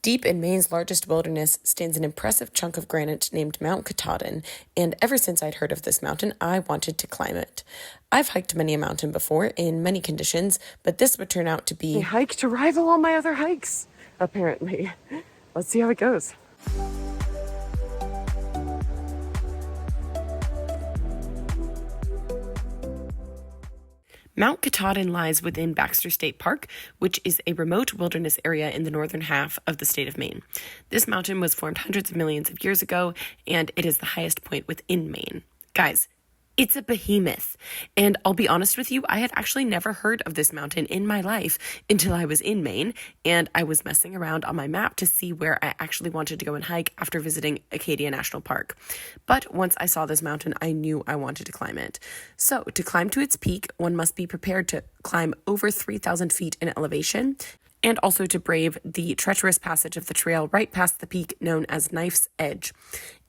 Deep in Maine's largest wilderness stands an impressive chunk of granite named Mount Katahdin, and ever since I'd heard of this mountain, I wanted to climb it. I've hiked many a mountain before, in many conditions, but this would turn out to be a hike to rival all my other hikes, apparently. Let's see how it goes. Mount Katahdin lies within Baxter State Park, which is a remote wilderness area in the northern half of the state of Maine. This mountain was formed hundreds of millions of years ago, and it is the highest point within Maine. Guys, it's a behemoth. And I'll be honest with you, I had actually never heard of this mountain in my life until I was in Maine, and I was messing around on my map to see where I actually wanted to go and hike after visiting Acadia National Park. But once I saw this mountain, I knew I wanted to climb it. So to climb to its peak, one must be prepared to climb over 3,000 feet in elevation, and also to brave the treacherous passage of the trail right past the peak known as Knife's Edge.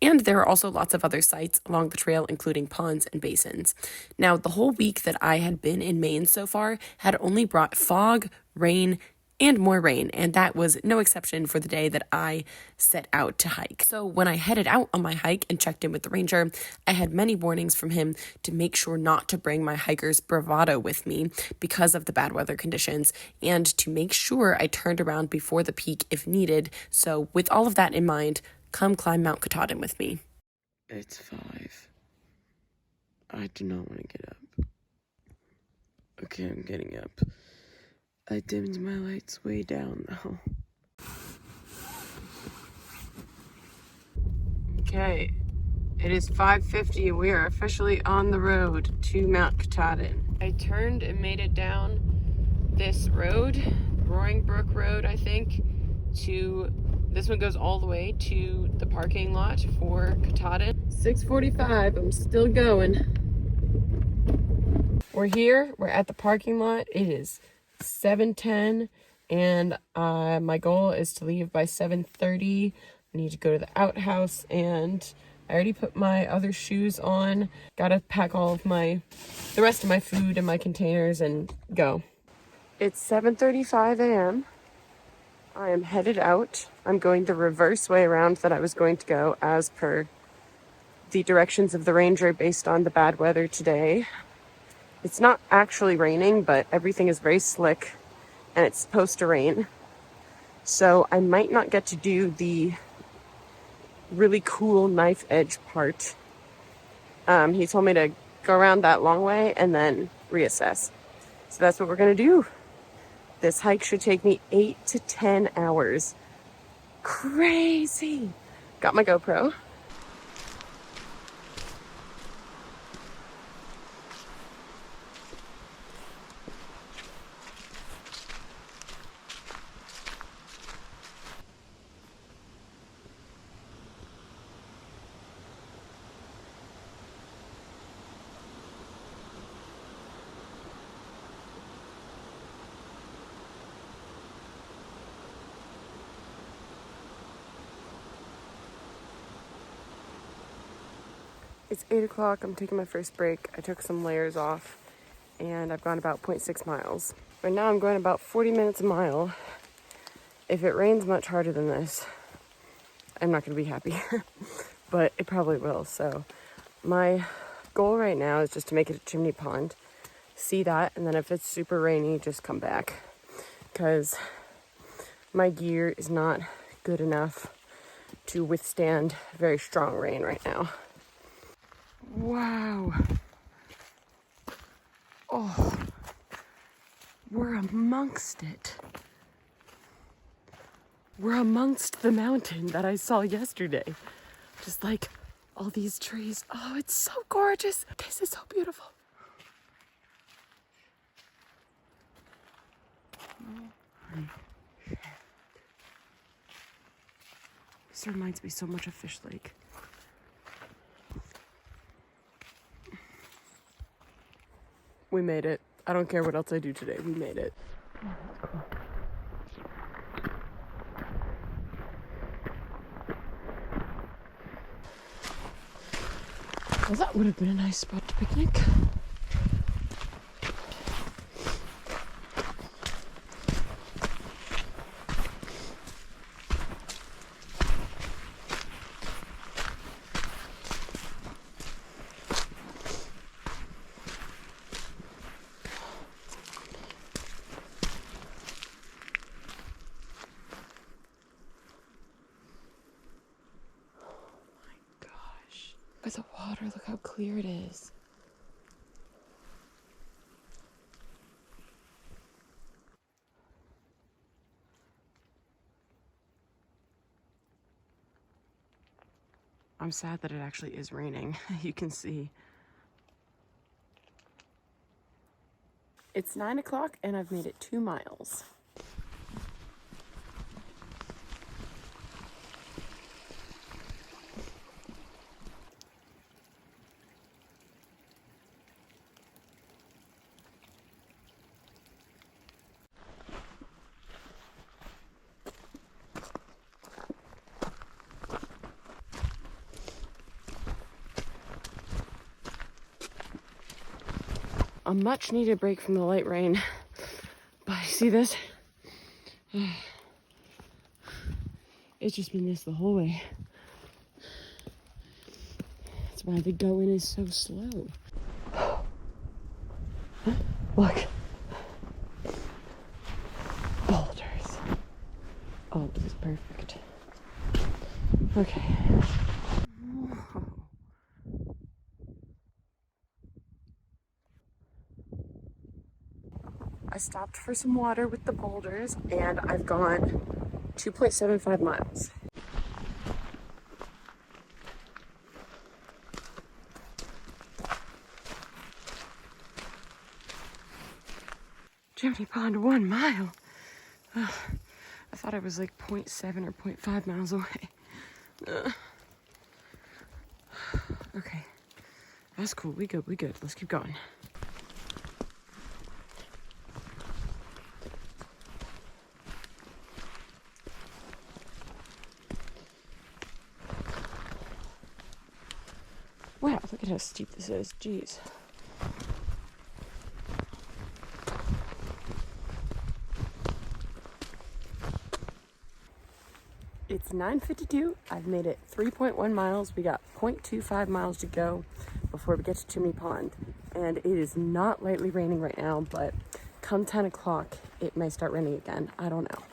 And there are also lots of other sites along the trail, including ponds and basins. Now, the whole week that I had been in Maine so far had only brought fog, rain, and more rain, and that was no exception for the day that I set out to hike. So when I headed out on my hike and checked in with the ranger, I had many warnings from him to make sure not to bring my hiker's bravado with me because of the bad weather conditions, and to make sure I turned around before the peak if needed. So with all of that in mind, come climb Mount Katahdin with me. It's 5. I do not want to get up. Okay, I'm getting up. I dimmed my lights way down though. Okay, it is 5:50 and we are officially on the road to Mount Katahdin. I turned and made it down this road, Roaring Brook Road, I think, to this one goes all the way to the parking lot for Katahdin. 6:45, I'm still going. We're here, we're at the parking lot. It is 7:10 and my goal is to leave by 7:30. I need to go to the outhouse and I already put my other shoes on. Gotta pack all of the rest of my food in my containers and go. It's 7:35 a.m. I am headed out. I'm going the reverse way around that I was going to go as per the directions of the ranger based on the bad weather today. It's not actually raining, but everything is very slick and it's supposed to rain. So I might not get to do the really cool knife edge part. He told me to go around that long way and then reassess. So that's what we're gonna do. This hike should take me 8 to 10 hours. Crazy. Got my GoPro. It's 8 o'clock, I'm taking my first break. I took some layers off and I've gone about 0.6 miles. Right now I'm going about 40 minutes a mile. If it rains much harder than this, I'm not gonna be happy, but it probably will. So my goal right now is just to make it a chimney pond, see that, and then if it's super rainy, just come back because my gear is not good enough to withstand very strong rain right now. Wow. Oh, we're amongst it. We're amongst the mountain that I saw yesterday. Just like all these trees. Oh, it's so gorgeous. This is so beautiful. This reminds me so much of Fish Lake. We made it. I don't care what else I do today. We made it. Oh, that's cool. Well, that would have been a nice spot to picnic. at the water. Look how clear it is. I'm sad that it actually is raining. You can see. It's 9 o'clock and I've made it 2 miles. A much needed break from the light rain. But see this? It's just been this the whole way. That's why the going is so slow. Look. Boulders. Oh, this is perfect. Okay. I stopped for some water with the boulders and I've gone 2.75 miles. Chimney Pond, 1 mile. I thought I was like 0.7 or 0.5 miles away. Okay, that's cool. We good. Let's keep going. Wow, look at how steep this is. Jeez. It's 9:52. I've made it 3.1 miles. We got 0.25 miles to go before we get to Chimney Pond. And it is not lightly raining right now, but come 10 o'clock, it may start raining again. I don't know.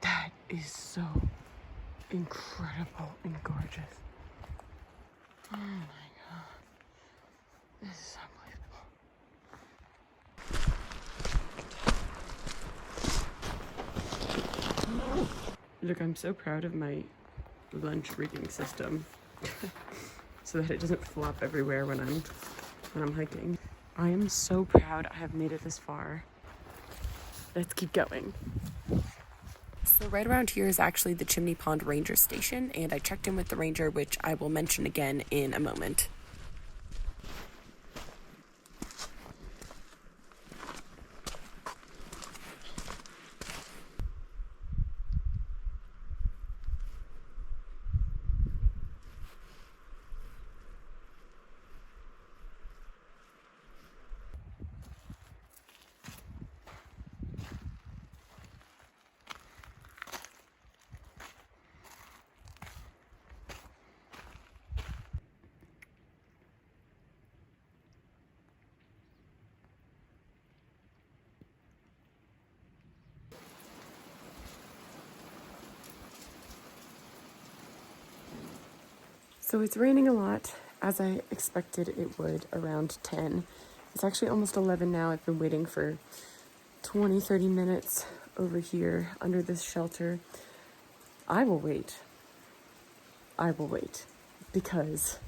That is so incredible and gorgeous. Oh my god. This is unbelievable. Look, I'm so proud of my lunch rigging system so that it doesn't flop everywhere when I'm hiking. I am so proud I have made it this far. Let's keep going. So right around here is actually the Chimney Pond Ranger Station, and I checked in with the ranger, which I will mention again in a moment. So it's raining a lot, as I expected it would around 10. It's actually almost 11 now. I've been waiting for 20-30 minutes over here under this shelter. I will wait because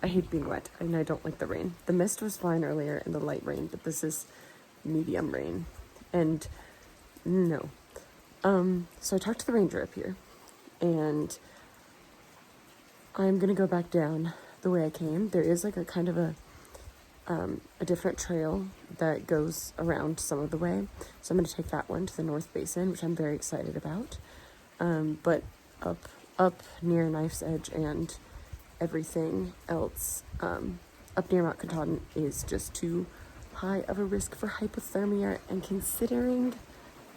I hate being wet and I don't like the rain. The mist was fine earlier and the light rain, but this is medium rain and no. So I talked to the ranger up here and I'm gonna go back down the way I came. There is like a kind of a different trail that goes around some of the way. So I'm gonna take that one to the North Basin, which I'm very excited about. But up near Knife's Edge and everything else, up near Mount Katahdin is just too high of a risk for hypothermia. And considering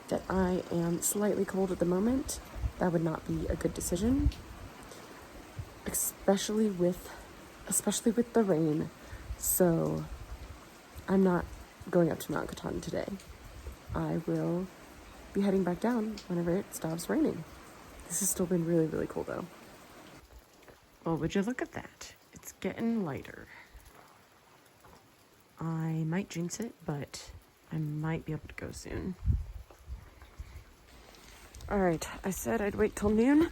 that I am slightly cold at the moment. That would not be a good decision, especially with the rain. So I'm not going up to Mount Katahdin today. I will be heading back down whenever it stops raining. This has still been really, really cold though. Well, would you look at that? It's getting lighter. I might jinx it, but I might be able to go soon. All right, I said I'd wait till noon,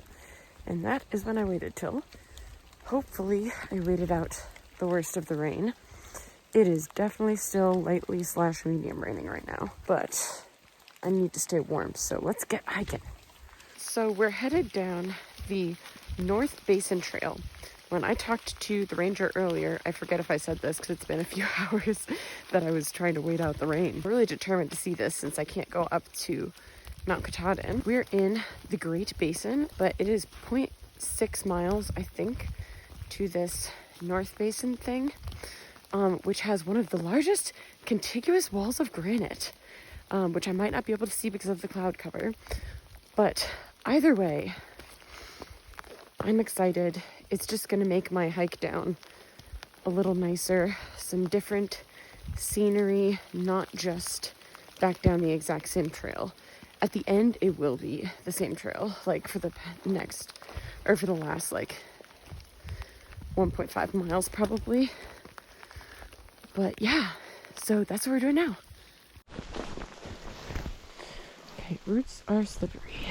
and that is when I waited till. Hopefully, I waited out the worst of the rain. It is definitely still lightly / medium raining right now, but I need to stay warm, so let's get hiking. So we're headed down the North Basin Trail. When I talked to the ranger earlier, I forget if I said this because it's been a few hours that I was trying to wait out the rain. I'm really determined to see this since I can't go up to Mount Katahdin. We're in the Great Basin, but it is 0.6 miles, I think, to this North Basin thing, which has one of the largest contiguous walls of granite, which I might not be able to see because of the cloud cover. But either way, I'm excited. It's just going to make my hike down a little nicer, some different scenery, not just back down the exact same trail. At the end, it will be the same trail, like for the last like 1.5 miles probably. But yeah, so that's what we're doing now. Okay, roots are slippery.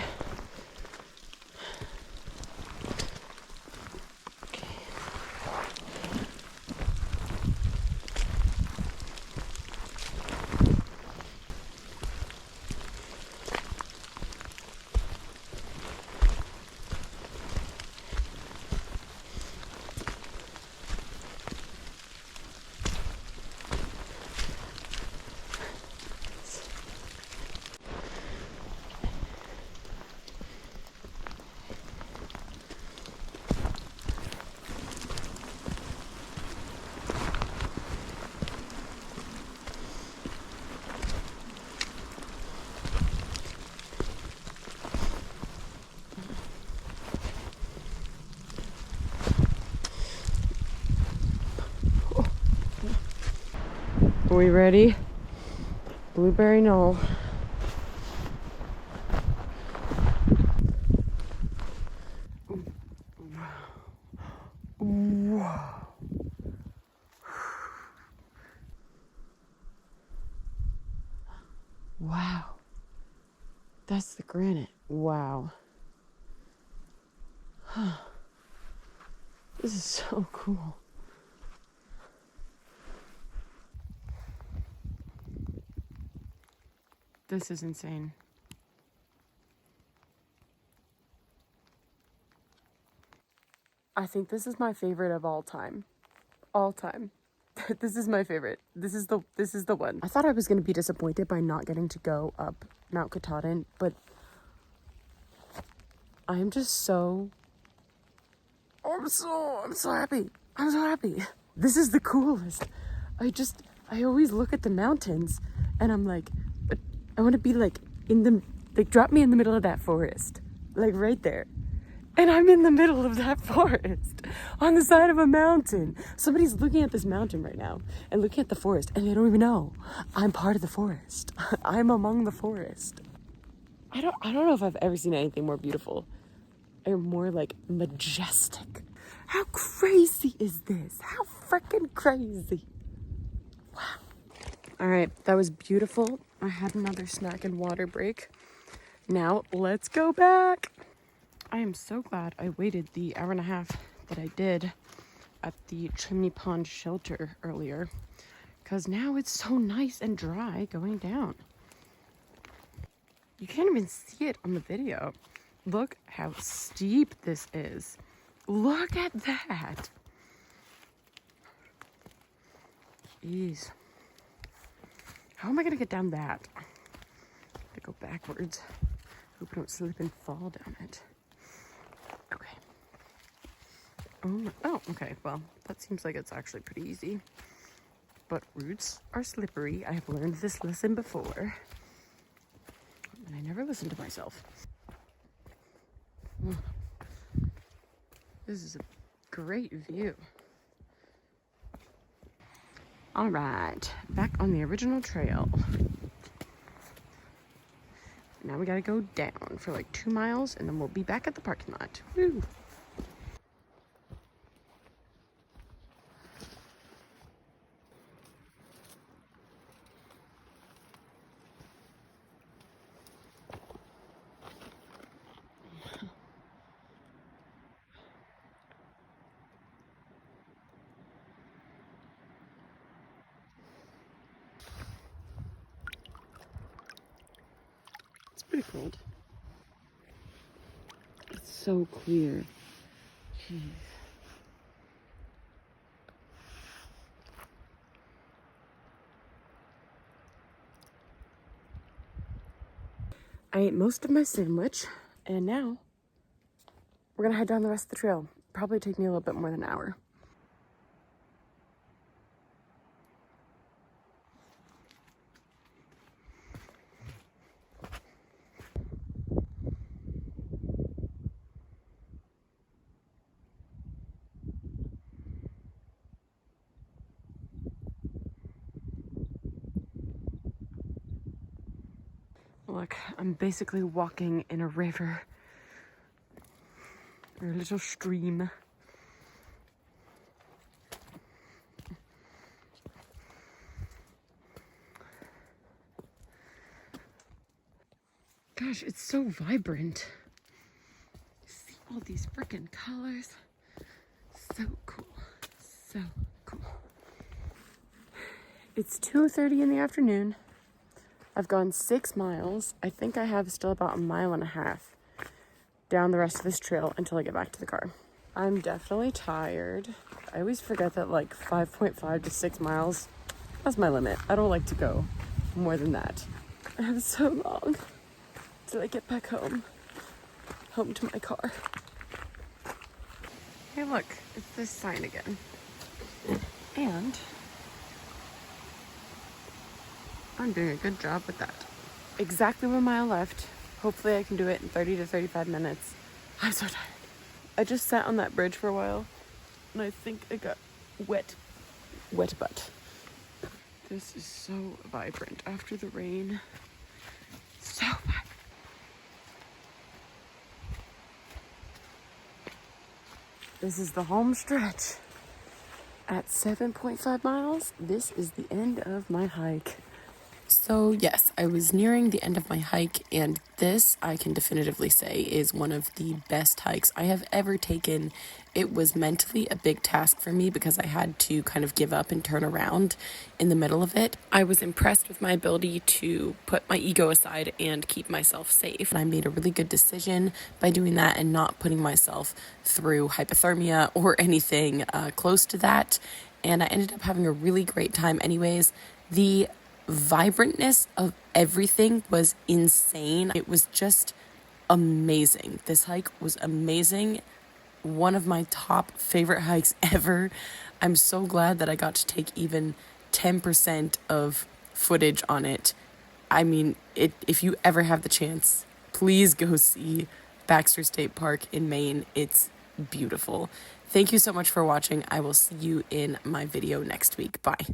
Are we ready? Blueberry Knoll. Wow. That's the granite. Wow. This is so cool. This is insane. I think this is my favorite of all time. All time. This is my favorite. This is the one. I thought I was going to be disappointed by not getting to go up Mount Katahdin, but I'm so happy. I'm so happy. This is the coolest. I always look at the mountains and I'm like, I want to be like drop me in the middle of that forest, like right there. And I'm in the middle of that forest on the side of a mountain. Somebody's looking at this mountain right now and looking at the forest and they don't even know I'm part of the forest. I'm among the forest. I don't know if I've ever seen anything more beautiful or more like majestic. How crazy is this? How freaking crazy. Wow. All right, that was beautiful. I had another snack and water break. Now let's go back. I am so glad I waited the hour and a half that I did at the Chimney Pond shelter earlier, because now it's so nice and dry going down. You can't even see it on the video. Look how steep this is. Look at that. Jeez. How am I gonna get down that? I go backwards. Hope I don't slip and fall down it. Okay. Oh, okay. Well, that seems like it's actually pretty easy. But roots are slippery. I have learned this lesson before. I never listen to myself. This is a great view. All right, back on the original trail. Now we gotta go down for like 2 miles and then we'll be back at the parking lot. Woo! It's pretty cold. It's so clear. Jeez. I ate most of my sandwich, and now we're gonna head down the rest of the trail. Probably take me a little bit more than an hour. Look, I'm basically walking in a river, or a little stream. Gosh, it's so vibrant. See all these freaking colors. So cool. So cool. It's 2:30 in the afternoon. I've gone 6 miles. I think I have still about 1.5 miles down the rest of this trail until I get back to the car. I'm definitely tired. I always forget that like 5.5 to 6 miles, that's my limit. I don't like to go more than that. I have so long till I get back home to my car. Hey look, it's this sign again. And I'm doing a good job with that. Exactly 1 mile left. Hopefully I can do it in 30 to 35 minutes. I'm so tired. I just sat on that bridge for a while and I think I got wet butt. This is so vibrant after the rain. So vibrant. This is the home stretch. At 7.5 miles, this is the end of my hike. So yes, I was nearing the end of my hike, and this, I can definitively say, is one of the best hikes I have ever taken. It was mentally a big task for me because I had to kind of give up and turn around in the middle of it. I was impressed with my ability to put my ego aside and keep myself safe. And I made a really good decision by doing that and not putting myself through hypothermia or anything close to that. And I ended up having a really great time anyways. The vibrantness of everything was insane. It was just amazing. This hike was amazing. One of my top favorite hikes ever. I'm so glad that I got to take even 10% of footage on it. I mean, if you ever have the chance, please go see Baxter State Park in Maine. It's beautiful. Thank you so much for watching. I will see you in my video next week. Bye.